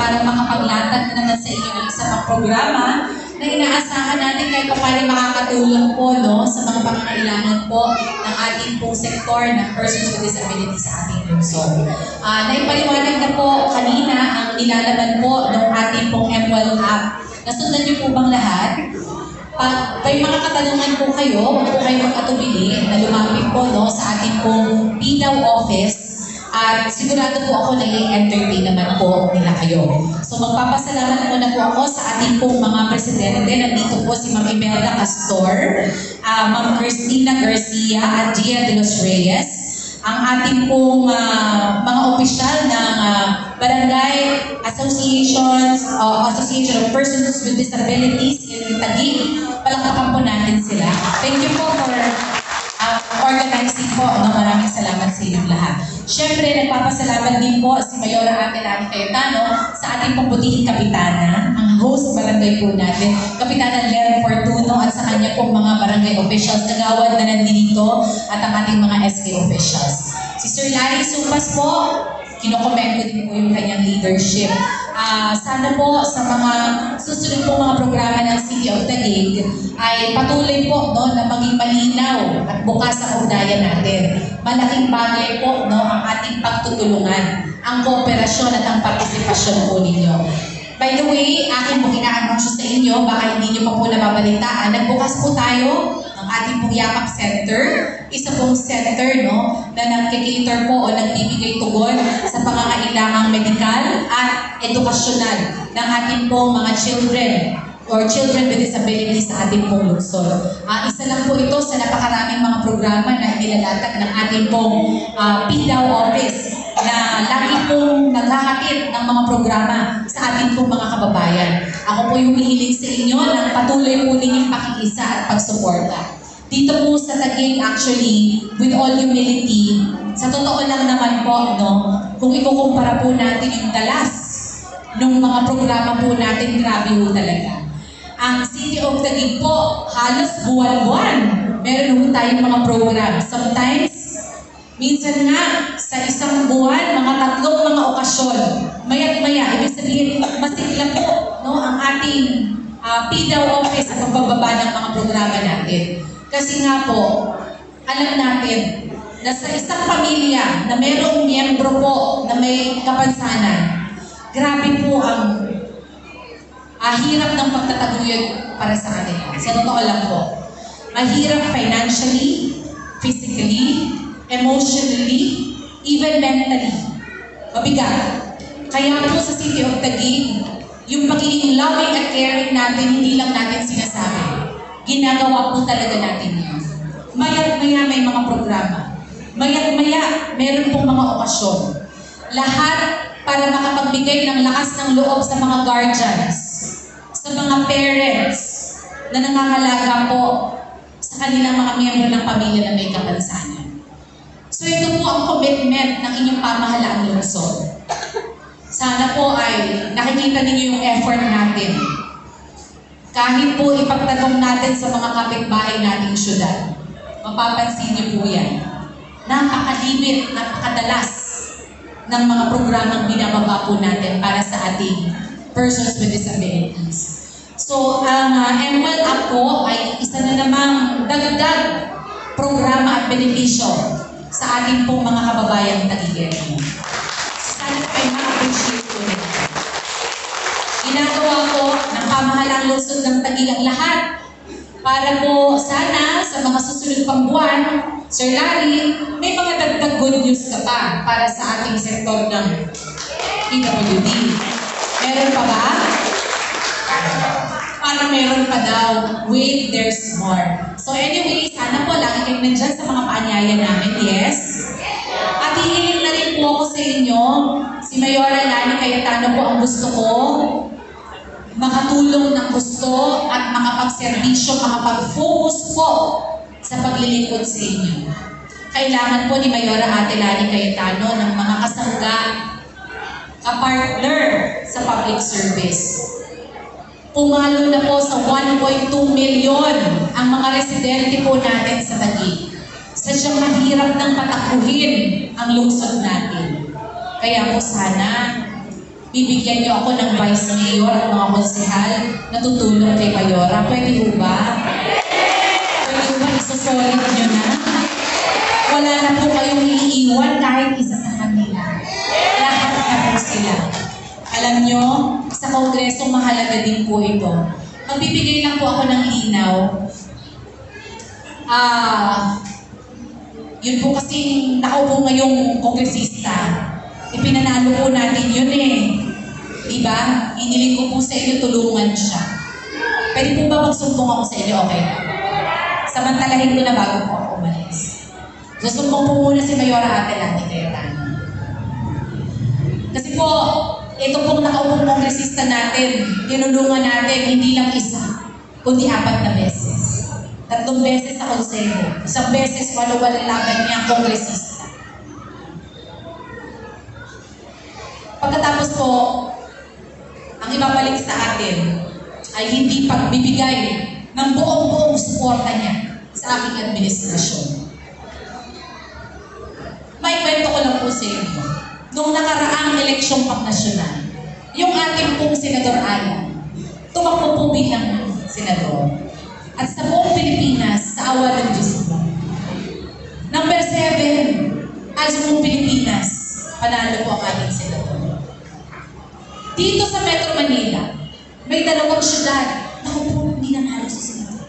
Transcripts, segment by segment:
para makapaglatag naman sa inyo ng isa pang programa na inaasahan natin kahit pa paano makakatulong po sa mga pangangailangan po ng ating pong sektor ng persons with disabilities sa ating lungsod. Naipaliwanag na po kanina ang nilalaman po ng ating pong MWell app. Nasundan niyo po bang lahat? Pag may mga katanungan po kayo, huwag po kayo mag-atubili na lumapit po sa ating pong PDAW office at sigurado po ako na i-entertain naman po nila kayo. So magpapasalamat muna po ako sa ating pong mga presidente. Nandito po si Ma'am Imelda Castor, Ma'am Cristina Garcia at Gia de los Reyes, ang ating pong mga opisyal ng Barangay Association of Persons with Disabilities in Taguig. Palakpakan po natin sila. Thank you po for organizing po. Maraming salamat sa inyong lahat. Siyempre, nagpapasalamat din po si Mayora Ate Lani Cayetano sa ating pambutihing kapitana, ang host barangay po natin, Kapitana Len Fortuno at sa kanya pong mga barangay officials, kagawad na nandito at ang ating mga SK officials. Si Sir Larry Supas po, kinokomment ko din po yung kanyang leadership. Sana po sa mga susunod po mga programa ng City of Taguig ay patuloy po na maging malinaw at bukas ang ugnayan natin. Malaking bagay po ang ating pagtutulungan, ang kooperasyon at ang partisipasyon po ninyo. By the way, akin pong ina-announce sa inyo, baka hindi nyo pa po nababalitaan, nagbukas po tayo ng ating pong Yapak Center, isa pong center na nag-cater po o nagbibigay tugon sa pangangailangang medikal at edukasyonal ng ating pong mga children or children with disabilities sa ating pong lungsod. Isa lang po ito sa napakaraming mga programa na inilalatag ng ating pong PDAW office na lagi pong naghahatid ng mga programa sa ating pong mga kababayan. Ako po yung hihiling sa inyo ng patuloy po ninyong pakiisa at pagsuporta. Dito po sa Taguig, actually, with all humility, sa totoo lang naman po, kung ikukumpara po natin yung dalas ng mga programa po natin, grabe po talaga. Ang City of Taguig po, halos buwan-buwan, meron po tayong mga program. Sometimes, minsan nga, sa isang buwan, mga tatlong mga okasyon, maya't-maya, ibig sabihin, masigla po ang ating PDAW office at pagbababa ng mga programa natin. Kasi nga po, alam natin na sa isang pamilya na mayroong miyembro po na may kapansanan, grabe po ang hirap ng pagtataguyod para sa kanila. Sa totoo lang po. Mahirap financially, physically, emotionally, even mentally. Mabigat. Kaya po sa City of Taguig, yung pagiging loving at caring natin, hindi lang natin sinasabi. Ginagawa po talaga natin yun. Maya't-maya may mga programa. Maya't-maya meron pong mga okasyon. Lahat para makapagbigay ng lakas ng loob sa mga guardians, sa mga parents na nangangalaga po sa kanilang mga miyembro ng pamilya na may kapansanan. So ito po ang commitment ng inyong pamahalaang lungsod. Sana po ay nakikita ninyo yung effort natin. Kahit po ipagtanong natin sa mga kapitbahay nating syudad, mapapansin niyo po yan. Napakalimit, napakadalas ng mga programang binababa po natin para sa ating persons with disabilities. So, ang MWell app po ay isa na namang dagdag programa at benepisyo sa ating pong mga kababayang Taguigeno. Sana kayo ma-appreciate po nito. Ginagawa ko ng pamahalang lungsod ng Taguig ang lahat para po sana sa mga susunod pang buwan, Sir Larry, may mga dagdag good news ka pa para sa ating sektor ng PWD. Meron pa ba? Parang meron pa daw. Wait, there's more. So anyway, sana po lagi kayo nandyan sa mga paanyaya namin, yes? At hihiling na rin po ako sa inyo, si Mayora Lani Cayetano po ang gusto ko, makatulong ng gusto at makapagserbisyo, makapag-focus po sa paglilingkod sa inyo. Kailangan po ni Mayora Ate Lani Cayetano ng mga kasangga, ka-partner sa public service. Pumalo na po sa 1.2 milyon ang mga residente po natin sa Taguig. Sadyang mahirap ng patakbuhin ang lungsod natin. Kaya po sana, bibigyan niyo ako ng vice mayor at mga konsehal na tutulong kay Mayora. Pwede ho ba? Pwede ho ba isusolid niyo na? Wala na po kayong iiwan kahit isa sa kanila. Lahat na po sila. Alam niyo, sa Kongreso mahalaga din po ito. Magbibigay lang po ako ng linaw. Yun po kasi nakaupo ngayong kongresista. Ipinanalo po natin yun eh. Diba? Iniling ko po sa inyo, tulungan siya. Pwede po ba magsumbong ako sa inyo? Okay. Samantalahin ko na bago po ako umalis. Susumbong po muna si Mayora Ate Lani Cayetano. Kasi po, ito pong nakaupong kongresista natin, tinulungan natin hindi lang isa, kundi 4 na beses. 3 beses sa konseho. 1 beses walang laban niya ang kongresista. Pagkatapos po, ang ibabalik sa atin ay hindi pagbibigay ng buong suporta niya sa aking administrasyon. May kwento ko lang po sa inyo. Noong nakaraang eleksyong pangnasyonal, yung ating pong Senador Aya, tumakbo po bilang senador. At sa buong Pilipinas, sa awa ng Diyos mo. Number 7, sa buong Pilipinas, panalo po ang ating senador. Dito sa Metro Manila, may 2 syudad. Naku po, hindi nanalo sa senador.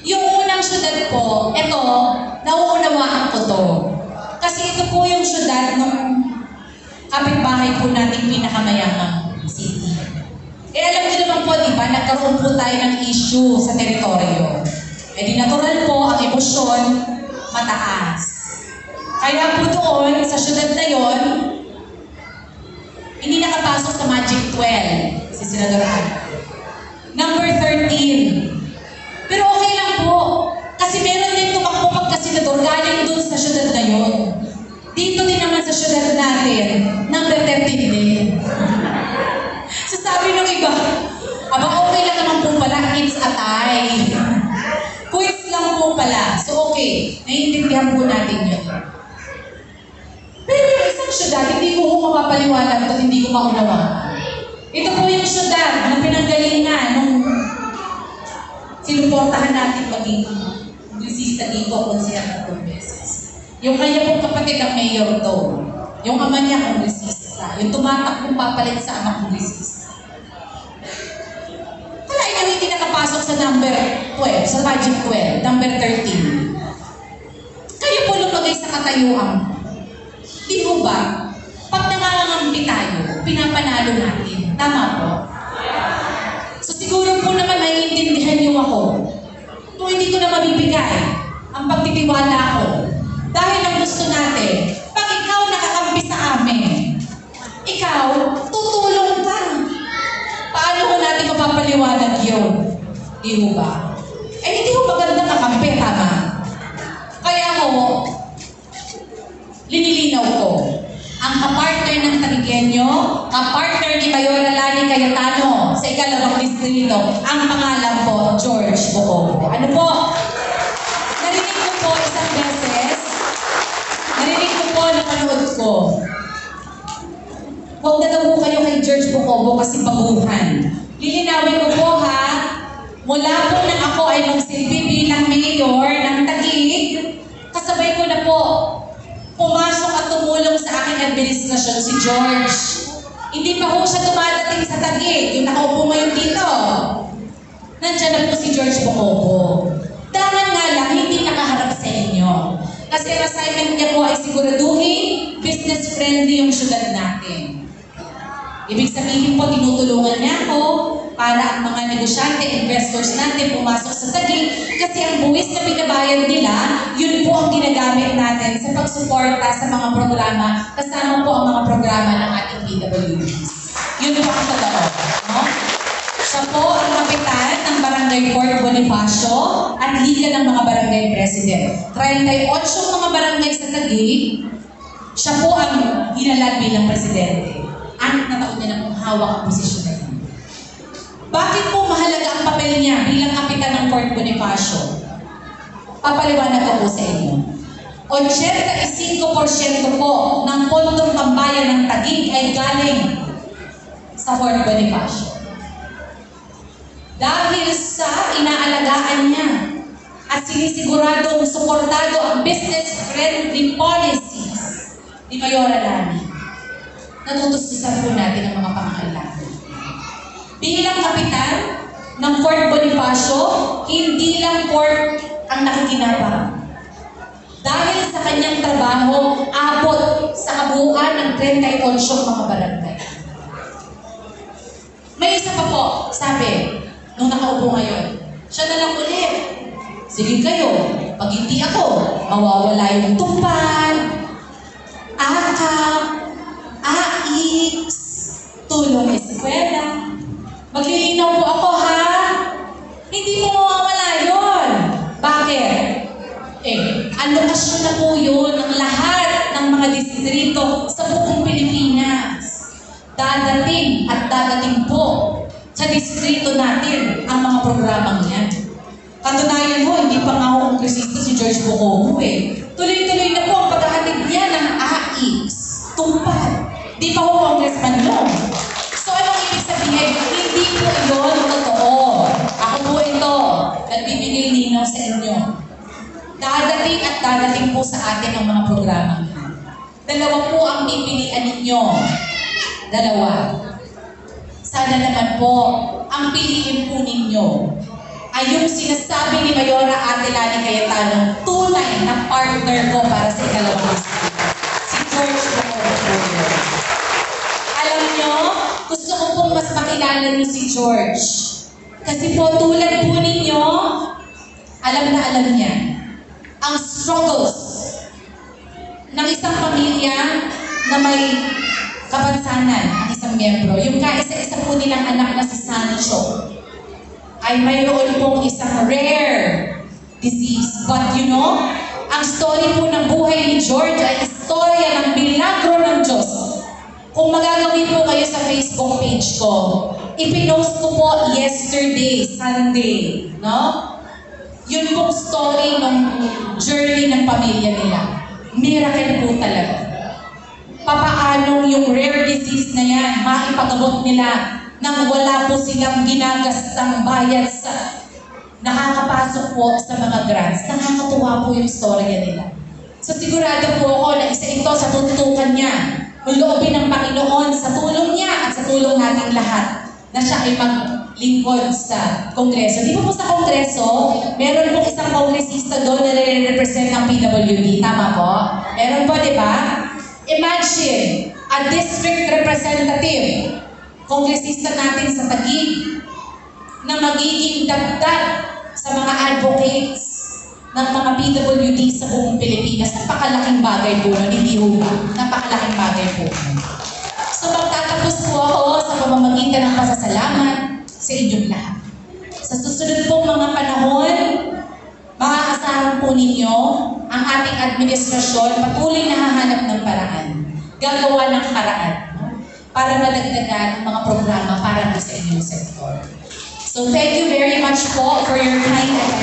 Yung unang syudad po, ito, nauunawaan ko to. Kasi ito po yung syudad ng kapitbahay po nating pinakamayamang city. Alam niyo naman po, di ba, nagkaroon po tayo ng issue sa teritoryo. Di natural po, ang emosyon, mataas. Kaya po doon, sa syudad na yon, hindi nakapasok sa Magic 12, si Senador Aya. Number 13. Pero okay lang po, kasi meron din tumakbo pagka-senador galing doon sa syudad na yon. Dito din naman sa syudad natin, number 13 din. Sasabi ng iba, okay lang naman po pala, it's a tie. Quiz lang po pala. So okay, naiintindihan po natin yun. Pero yung isang syudad, hindi ko mapapaliwanag at hindi ko maunawaan. Ito po yung syudad na pinanggalingan nung sinuportahan natin maging kongresista dito kung siya 3 beses. Yung kanya pong kapatid ang mayor to. Yung ama niya kongresista. Yung tumatakbong papalit sa amang kongresista. Kalain nyo hindi nakapasok sa number 12, sa Magic 12, number 13. Kayo po lumagay sa katayuan. Di ho ba? Pag nangangampi tayo, pinapanalo natin. Tama po? So siguro po naman naiintindihan niyo ako. Kung hindi ko na mabibigay ang pagtitiwala ko, dahil ang gusto natin, pag ikaw nakakampi sa amin, ikaw, tutulong ka. Paano ko natin mapapaliwanag yun? Di ho ba? Hindi ho maganda kakampi, tama? Kaya ho, linilinaw ko, ang kapartner ng Taguigueño, kapartner ni Mayora Lani Cayetano sa 2nd distrito, ang pangalan po, George Bocobo. Ano po? Narinig ko po isang beses, narinig ko po, napanood ko. Huwag na daw po kayo kay George Bocobo kasi baguhan. Lilinawin ko po ha, mula po nang ako ay magsilbi bilang mayor ng Taguig, kasabay ko na po, pumasok at tumulong sa aking administrasyon si George. Hindi pa ho siya dumadating sa Taguig, yung nakaupo ngayon dito. Nandiyan na po si George Bocobo. Dahan nga lang, hindi nakaharap sa inyo. Kasi ang assignment niya po ay siguraduhin, business-friendly yung syudad natin. Ibig sabihin po, tinutulungan niya ako para ang mga negosyante, investors natin pumasok sa Taguig kasi ang buwis na binabayad nila, yun po ang ginagamit natin sa pagsuporta sa mga programa, kasama po ang mga programa ng ating PWDs. Yun po ang totoo. No? Siya po ang kapitan ng Barangay Fort Bonifacio at liga ng mga barangay president. 38 mga barangay sa Taguig, siya po ang hinalad bilang presidente. 6 na taon niya na pong hawak ang posisyon na yun. Bakit po mahalaga ang papel niya bilang kapitan ng Fort Bonifacio? Papaliwanag ko po sa inyo. 85% po ng pondong pambayan ng Taguig ay galing sa Fort Bonifacio. Dahil sa inaalagaan niya at sinisiguradong suportado ang business-friendly policies ni Mayora Lani, natutustusan po natin ang mga pangangailangan. Bilang kapitan ng Fort Bonifacio, hindi lang port ang nakikinabang. Dahil sa kanyang trabaho, abot sa kabuuan ng 38 mga barangay. May isa pa po, sabi, nung nakaupo ngayon, siya na lang ulit. Sige kayo, pag hindi ako, mawawala yung tumpad, akap, AIX, tulong eskwela. Maglilinaw po ako, ha? Hindi mo mawawala yun. Bakit? Alokasyon na po yun ng lahat ng mga distrito sa buong Pilipinas. Dadating at dadating po sa distrito natin ang mga programang yan. Katunayan mo, hindi pa nga ako kongresista si George Bocomo Tuloy-tuloy na po ang paghahatid niya ng AIX, tumpad. Di pa ako congressman noon. So anong ibig sabihin? Hindi po yun totoo. Ako po ito, nagbibigay linaw sa inyo. Dadating at dadating po sa atin ang mga programang yan. Dalawa po ang pipilian ninyo. Dalawa. Sana naman po, ang piliin po ninyo ay yung sinasabi ni Mayora Ate Lani Cayetano, tunay na partner ko para sa ikalawang si George Bocomo. Alam nyo, gusto ko pong mas makilala niyo si George. Kasi po tulad po ninyo, alam na alam niya ang struggles ng isang pamilya na may kapansanan, ang isang miyembro. Yung kaisa-isa po nilang anak na si Sancho ay mayroon pong isang rare disease. But you know, ang story po ng buhay ni George ay istorya ng milagro ng Diyos. Kung magagawin po kayo sa Facebook page ko, ipinost ko po yesterday, Sunday, no? Yun pong story ng journey ng pamilya nila. Miracle po talaga. Papaanong yung rare disease na yan, maipagamot nila nang wala po silang ginagastang bayad sa nakakapasok po sa mga grants. Nakakatuwa po yung storya nila. So sigurado po ako na isa ito sa tutukan niya, loobin ng Panginoon sa tulong niya at sa tulong nating lahat na siya ay maglingkod sa Kongreso. Di ba po sa Kongreso, meron pong isang kongresista doon na nire-represent ng PWD. Tama po? Meron po, di ba? Imagine, a district representative, kongresista natin sa Taguig, na magiging dagdag sa mga advocates ng mga PWD sa buong Pilipinas. Napakalaking bagay po nun, hindi ho ba? Napakalaking bagay po. So magtatapos po ako sa pamamagitan ng pasasalamat sa inyong lahat. Sa susunod pong mga panahon, maaasahan po ninyo ang ating administrasyon patuloy na hahanap ng paraan, gagawa ng paraan para madagdagan ang mga programa para sa inyong sektor. So thank you very much po for your kind attention.